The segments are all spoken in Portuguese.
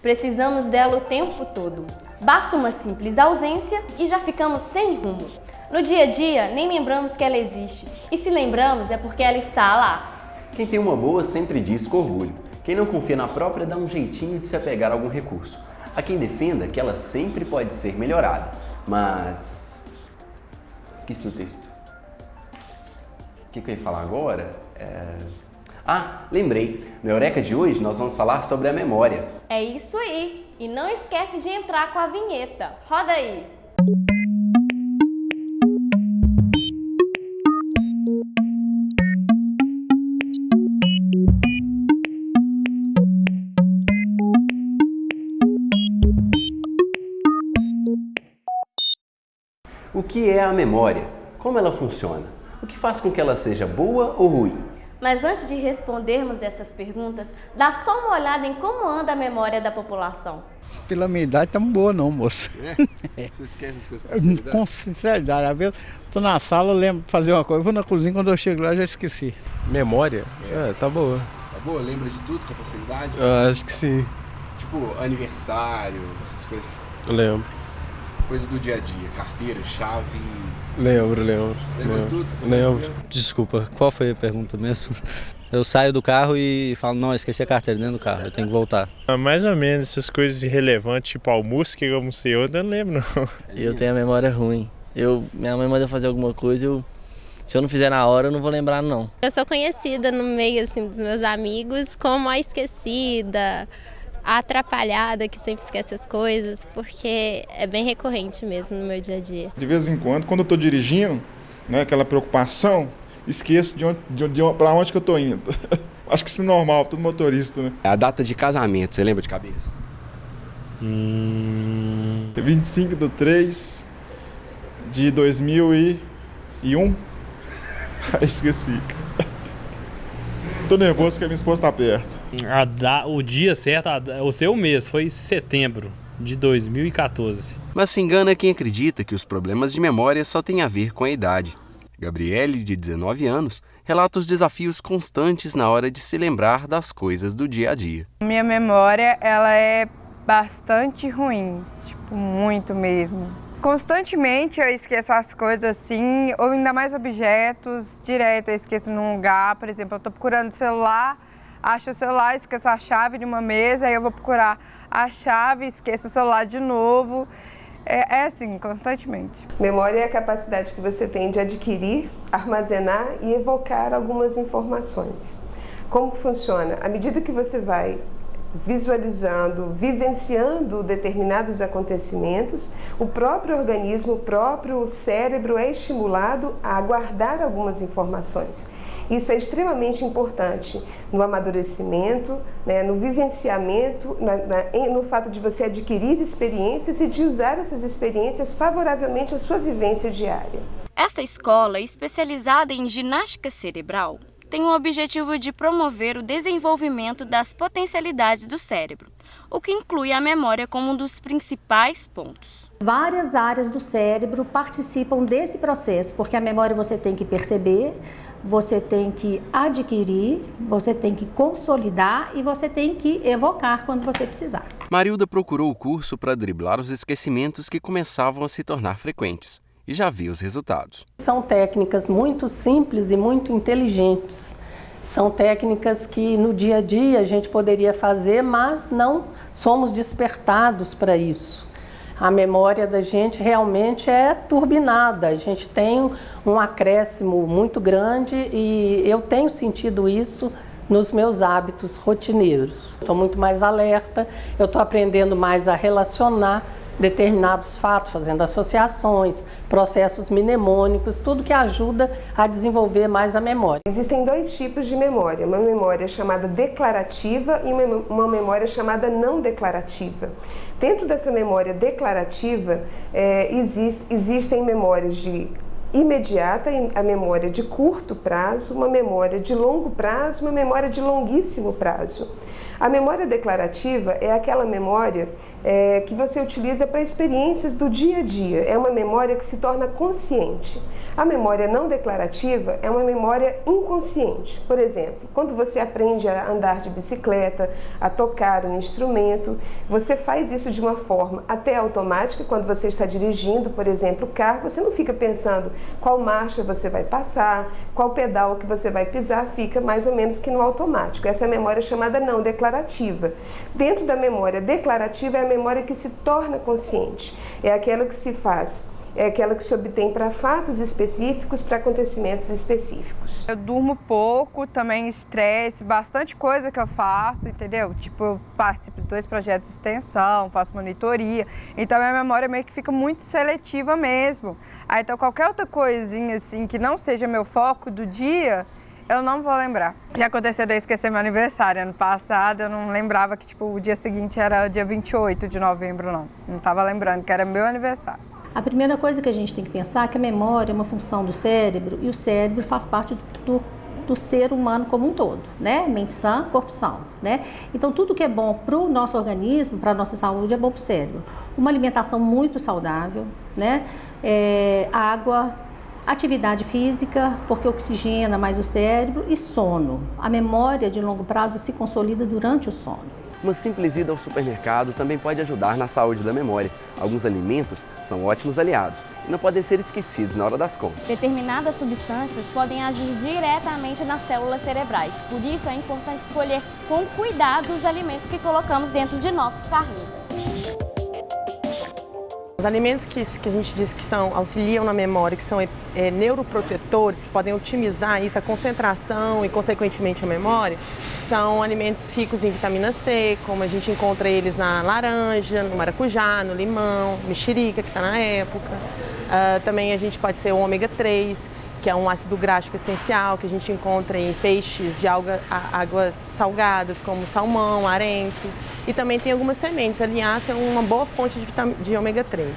Precisamos dela o tempo todo. Basta uma simples ausência e já ficamos sem rumo. No dia a dia, nem lembramos que ela existe. E se lembramos, é porque ela está lá. Quem tem uma boa sempre diz com orgulho. Quem não confia na própria dá um jeitinho de se apegar a algum recurso. Há quem defenda que ela sempre pode ser melhorada. Mas... esqueci o texto. O que eu ia falar agora? Lembrei. No Eureka de hoje nós vamos falar sobre a memória. É isso aí. E não esquece de entrar com a vinheta. Roda aí! O que é a memória? Como ela funciona? O que faz com que ela seja boa ou ruim? Mas antes de respondermos essas perguntas, dá só uma olhada em como anda a memória da população. Pela minha idade, tá boa não, moço. Você esquece as coisas com sinceridade? Com sinceridade, às vezes tô na sala, lembro de fazer uma coisa, vou na cozinha, quando eu chego lá já esqueci. Memória? Tá boa. Tá boa? Lembra de tudo com facilidade? Acho que sim. Tipo, aniversário, essas coisas. Eu lembro. Coisa do dia a dia, carteira, chave... Lembro. Lembra tudo? Lembro. Desculpa, qual foi a pergunta mesmo? Eu saio do carro e falo, não, esqueci a carteira dentro do carro, eu tenho que voltar. Mais ou menos, essas coisas irrelevantes, tipo almoço que eu almocei ontem, eu não lembro não. Eu tenho a memória ruim. Minha mãe manda fazer alguma coisa, se eu não fizer na hora, eu não vou lembrar não. Eu sou conhecida no meio assim, dos meus amigos como a esquecida, a atrapalhada que sempre esquece as coisas, porque é bem recorrente mesmo no meu dia a dia. De vez em quando eu estou dirigindo, né, aquela preocupação, esqueço para onde que eu estou indo. Acho que isso é normal, todo motorista, né? A data de casamento, você lembra de cabeça? 25/3/2001. Esqueci. Tô nervoso que a minha esposa tá perto. O dia certo, o seu mês, foi setembro de 2014. Mas se engana quem acredita que os problemas de memória só têm a ver com a idade. Gabriele, de 19 anos, relata os desafios constantes na hora de se lembrar das coisas do dia a dia. Minha memória, ela é bastante ruim, muito mesmo. Constantemente eu esqueço as coisas assim, ou ainda mais objetos, direto eu esqueço num lugar. Por exemplo, eu estou procurando o celular, acho o celular, esqueço a chave de uma mesa, aí eu vou procurar a chave, esqueço o celular de novo. É assim, constantemente. Memória é a capacidade que você tem de adquirir, armazenar e evocar algumas informações. Como funciona? À medida que você vai visualizando, vivenciando determinados acontecimentos, o próprio organismo, o próprio cérebro é estimulado a guardar algumas informações. Isso é extremamente importante no amadurecimento, né, no vivenciamento, no fato de você adquirir experiências e de usar essas experiências favoravelmente à sua vivência diária. Esta escola, especializada em ginástica cerebral, tem o objetivo de promover o desenvolvimento das potencialidades do cérebro, o que inclui a memória como um dos principais pontos. Várias áreas do cérebro participam desse processo, porque a memória você tem que perceber, você tem que adquirir, você tem que consolidar e você tem que evocar quando você precisar. Marilda procurou o curso para driblar os esquecimentos que começavam a se tornar frequentes e já viu os resultados. São técnicas muito simples e muito inteligentes. São técnicas que no dia a dia a gente poderia fazer, mas não somos despertados para isso. A memória da gente realmente é turbinada, a gente tem um acréscimo muito grande e eu tenho sentido isso nos meus hábitos rotineiros. Estou muito mais alerta, eu estou aprendendo mais a relacionar determinados fatos, fazendo associações, processos mnemônicos, tudo que ajuda a desenvolver mais a memória. Existem dois tipos de memória, uma memória chamada declarativa e uma memória chamada não declarativa. Dentro dessa memória declarativa, existem memórias de imediata, a memória de curto prazo, uma memória de longo prazo, uma memória de longuíssimo prazo. A memória declarativa é aquela memória que você utiliza para experiências do dia a dia. É uma memória que se torna consciente. A memória não declarativa é uma memória inconsciente. Por exemplo, quando você aprende a andar de bicicleta, a tocar um instrumento, você faz isso de uma forma até automática. Quando você está dirigindo, por exemplo, o carro, você não fica pensando qual marcha você vai passar, qual pedal que você vai pisar, fica mais ou menos que no automático. Essa é a memória chamada não declarativa. Dentro da memória declarativa é a memória que se torna consciente. É aquela que se faz, é aquela que se obtém para fatos específicos, para acontecimentos específicos. Eu durmo pouco, também estresse, bastante coisa que eu faço, entendeu? Tipo, eu participo de 2 projetos de extensão, faço monitoria, então a minha memória meio que fica muito seletiva mesmo. Aí, então, qualquer outra coisinha assim que não seja meu foco do dia, eu não vou lembrar. Já aconteceu de eu esquecer meu aniversário. Ano passado eu não lembrava que tipo, o dia seguinte era dia 28 de novembro, não. Não estava lembrando que era meu aniversário. A primeira coisa que a gente tem que pensar é que a memória é uma função do cérebro e o cérebro faz parte do ser humano como um todo, né? Mente sã, corpo são, né? Então tudo que é bom para o nosso organismo, para a nossa saúde, é bom para o cérebro. Uma alimentação muito saudável, né? Água, atividade física, porque oxigena mais o cérebro, e sono. A memória de longo prazo se consolida durante o sono. Uma simples ida ao supermercado também pode ajudar na saúde da memória. Alguns alimentos são ótimos aliados e não podem ser esquecidos na hora das compras. Determinadas substâncias podem agir diretamente nas células cerebrais. Por isso é importante escolher com cuidado os alimentos que colocamos dentro de nossos carrinhos. Os alimentos que a gente diz que auxiliam na memória, que são neuroprotetores, que podem otimizar isso, a concentração e, consequentemente, a memória, são alimentos ricos em vitamina C, como a gente encontra eles na laranja, no maracujá, no limão, mexerica, que está na época. Também a gente pode ser o ômega 3, que é um ácido graxo essencial, que a gente encontra em peixes de águas salgadas, como salmão, arenque. E também tem algumas sementes. A linhaça é uma boa fonte de ômega 3.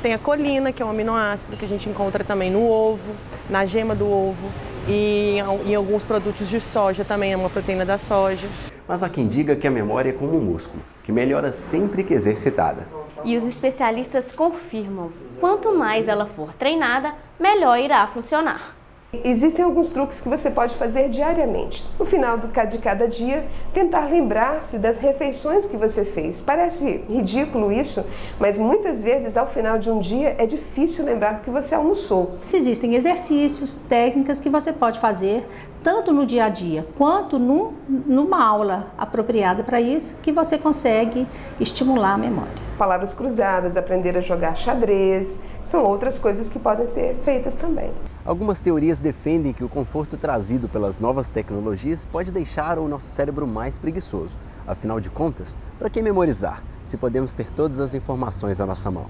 Tem a colina, que é um aminoácido que a gente encontra também no ovo, na gema do ovo. E em alguns produtos de soja também, é uma proteína da soja. Mas há quem diga que a memória é como um músculo, que melhora sempre que exercitada. E os especialistas confirmam, quanto mais ela for treinada, melhor irá funcionar. Existem alguns truques que você pode fazer diariamente. No final de cada dia, tentar lembrar-se das refeições que você fez. Parece ridículo isso, mas muitas vezes ao final de um dia é difícil lembrar do que você almoçou. Existem exercícios, técnicas que você pode fazer tanto no dia a dia quanto numa aula apropriada para isso, que você consegue estimular a memória. Palavras cruzadas, aprender a jogar xadrez, são outras coisas que podem ser feitas também. Algumas teorias defendem que o conforto trazido pelas novas tecnologias pode deixar o nosso cérebro mais preguiçoso. Afinal de contas, para que memorizar, se podemos ter todas as informações à nossa mão?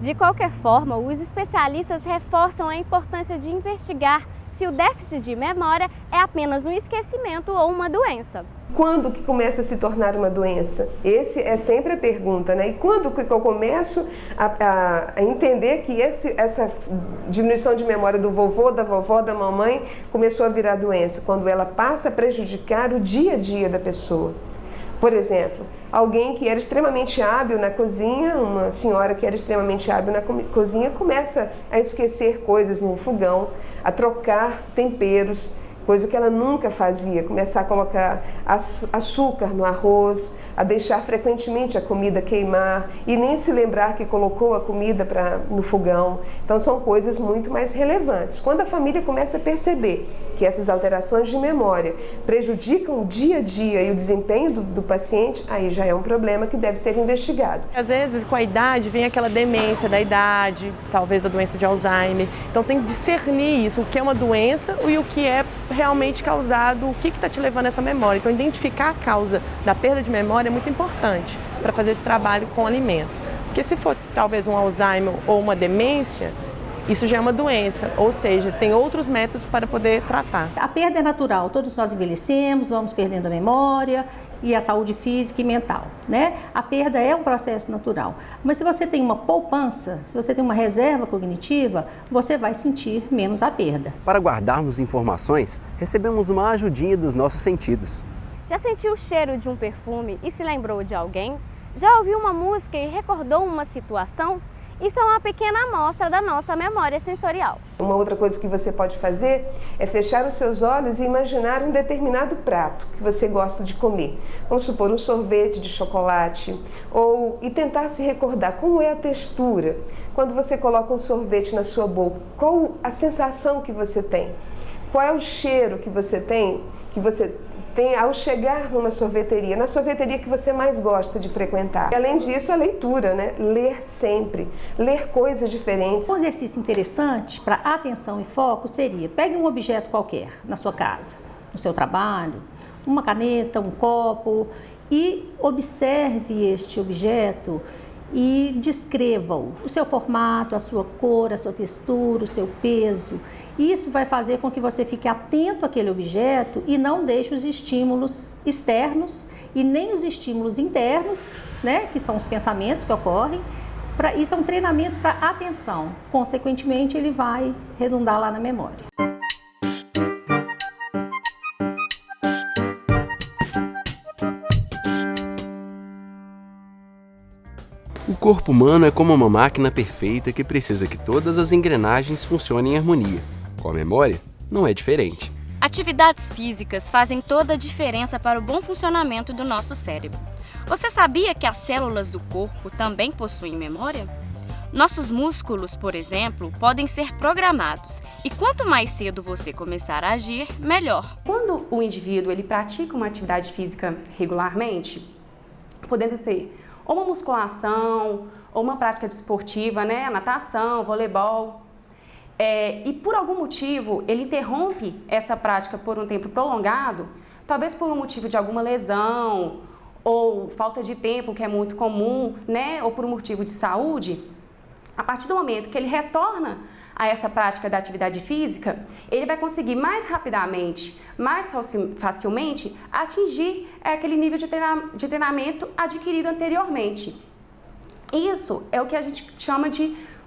De qualquer forma, os especialistas reforçam a importância de investigar se o déficit de memória é apenas um esquecimento ou uma doença. Quando que começa a se tornar uma doença? Essa é sempre a pergunta, né? E quando que eu começo a entender que essa diminuição de memória do vovô, da vovó, da mamãe começou a virar doença? Quando ela passa a prejudicar o dia a dia da pessoa. Por exemplo, alguém que era extremamente hábil na cozinha, uma senhora que era extremamente hábil na cozinha, começa a esquecer coisas no fogão, a trocar temperos, coisa que ela nunca fazia, começar a colocar açúcar no arroz, a deixar frequentemente a comida queimar e nem se lembrar que colocou a comida no fogão. Então são coisas muito mais relevantes. Quando a família começa a perceber que essas alterações de memória prejudicam o dia a dia e o desempenho do paciente, aí já é um problema que deve ser investigado. Às vezes, com a idade, vem aquela demência da idade, talvez a doença de Alzheimer. Então tem que discernir isso, o que é uma doença e o que é realmente causado, o que está te levando a essa memória. Então identificar a causa da perda de memória é muito importante para fazer esse trabalho com o alimento. Porque se for talvez um Alzheimer ou uma demência, isso já é uma doença, ou seja, tem outros métodos para poder tratar. A perda é natural, todos nós envelhecemos, vamos perdendo a memória e a saúde física e mental, né? A perda é um processo natural, mas se você tem uma poupança, se você tem uma reserva cognitiva, você vai sentir menos a perda. Para guardarmos informações, recebemos uma ajudinha dos nossos sentidos. Já sentiu o cheiro de um perfume e se lembrou de alguém? Já ouviu uma música e recordou uma situação? Isso é uma pequena amostra da nossa memória sensorial. Uma outra coisa que você pode fazer é fechar os seus olhos e imaginar um determinado prato que você gosta de comer. Vamos supor, um sorvete de chocolate, e tentar se recordar como é a textura. Quando você coloca um sorvete na sua boca, qual a sensação que você tem? Qual é o cheiro que você tem ao chegar numa sorveteria, na sorveteria que você mais gosta de frequentar. E, além disso, a leitura, né? Ler sempre, ler coisas diferentes. Um exercício interessante para atenção e foco seria: pegue um objeto qualquer na sua casa, no seu trabalho, uma caneta, um copo, e observe este objeto e descreva-o, o seu formato, a sua cor, a sua textura, o seu peso. Isso vai fazer com que você fique atento àquele objeto e não deixe os estímulos externos e nem os estímulos internos, né, que são os pensamentos que ocorrem. Isso é um treinamento para atenção. Consequentemente, ele vai redundar lá na memória. O corpo humano é como uma máquina perfeita que precisa que todas as engrenagens funcionem em harmonia. Com a memória, não é diferente. Atividades físicas fazem toda a diferença para o bom funcionamento do nosso cérebro. Você sabia que as células do corpo também possuem memória? Nossos músculos, por exemplo, podem ser programados, e quanto mais cedo você começar a agir, melhor. Quando o indivíduo ele pratica uma atividade física regularmente, podendo ser ou uma musculação, ou uma prática desportiva, né, natação, voleibol, e por algum motivo ele interrompe essa prática por um tempo prolongado, talvez por um motivo de alguma lesão ou falta de tempo, que é muito comum, né, ou por um motivo de saúde, a partir do momento que ele retorna a essa prática da atividade física, ele vai conseguir mais rapidamente, mais facilmente atingir aquele nível de treinamento adquirido anteriormente. Isso é o que a gente chama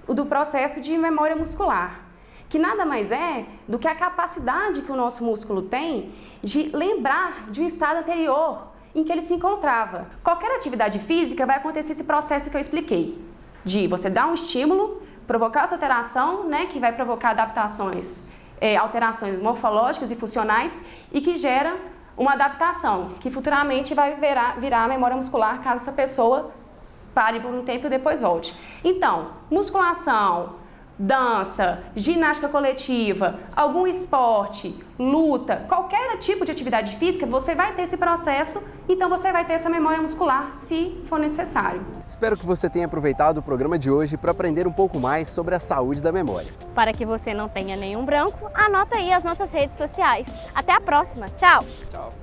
do processo de memória muscular, que nada mais é do que a capacidade que o nosso músculo tem de lembrar de um estado anterior em que ele se encontrava. Qualquer atividade física vai acontecer esse processo que eu expliquei, de você dar um estímulo, provocar essa alteração, né, que vai provocar alterações morfológicas e funcionais e que gera uma adaptação, que futuramente vai virar a memória muscular caso essa pessoa pare por um tempo e depois volte. Então, musculação, dança, ginástica coletiva, algum esporte, luta, qualquer tipo de atividade física, você vai ter esse processo, então você vai ter essa memória muscular se for necessário. Espero que você tenha aproveitado o programa de hoje para aprender um pouco mais sobre a saúde da memória. Para que você não tenha nenhum branco, anota aí as nossas redes sociais. Até a próxima. Tchau! Tchau!